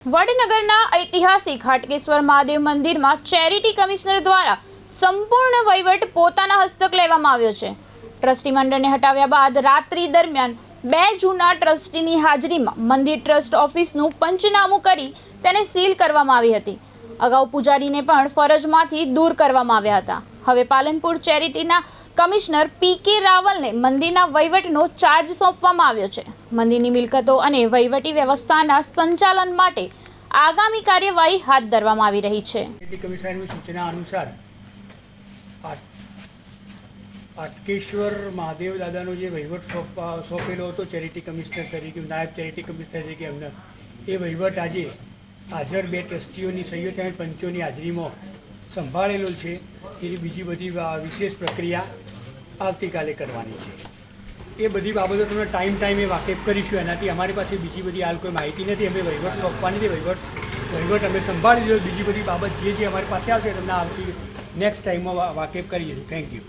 વડનગરના ઐતિહાસિક હાટકેશ્વર મહાદેવ મંદિરમાં charity commissioner દ્વારા સંપૂર્ણ વહીવટ પોતાના હસ્તક લેવામાં આવ્યો છે। ટ્રસ્ટી મંડળને હટાવ્યા બાદ રાત્રિ દરમિયાન 2 જૂના ટ્રસ્ટીની હાજરીમાં મંદિર ટ્રસ્ટ ઓફિસનું પંચનામું કરી તેને સીલ કરવામાં આવી હતી। અગાઉ પૂજારીને પણ ફરજમાંથી દૂર કરવામાં આવ્યા હતા। હવે પાલનપુર ચેરિટીના કમિશનર પી.કે. રાવલને મંદિરના વહીવટનો ચાર્જ સોંપવામાં આવ્યો છે। મંદિરની મિલકતો અને વહીવટી વ્યવસ્થાના સંચાલન માટે આગામી કાર્યવાહી હાથ ધરવામાં આવી રહી છે। કમિશનરની સૂચના અનુસાર હાટકેશ્વર મહાદેવ દાદાનો જે વહીવટ સોંપેલો હતો ચેરિટી કમિશનર તરીકે, નાયબ ચેરિટી કમિશનર તરીકે એમને એ વહીવટ આજે હાજર 2 ટ્રસ્ટીઓની સહીઓ તેમજ પંચોની હાજરીમાં સંભાળેલો છે। એની બીજી બધી વિશેષ પ્રક્રિયા આવતીકાલે કરવાની છે। એ બધી બાબતો તમને ટાઈમે વાકેફ કરીશું। એનાથી અમારી પાસે બીજી બધી હાલ કોઈ માહિતી નથી। અમે વહીવટ સોંપવાની છે, વહીવટ અમે સંભાળી લીધો। બીજી બધી બાબત જે અમારી પાસે આવશે તમને આવતી નેક્સ્ટ ટાઈમમાં વાકેફ કરી દઈશું। Thank you.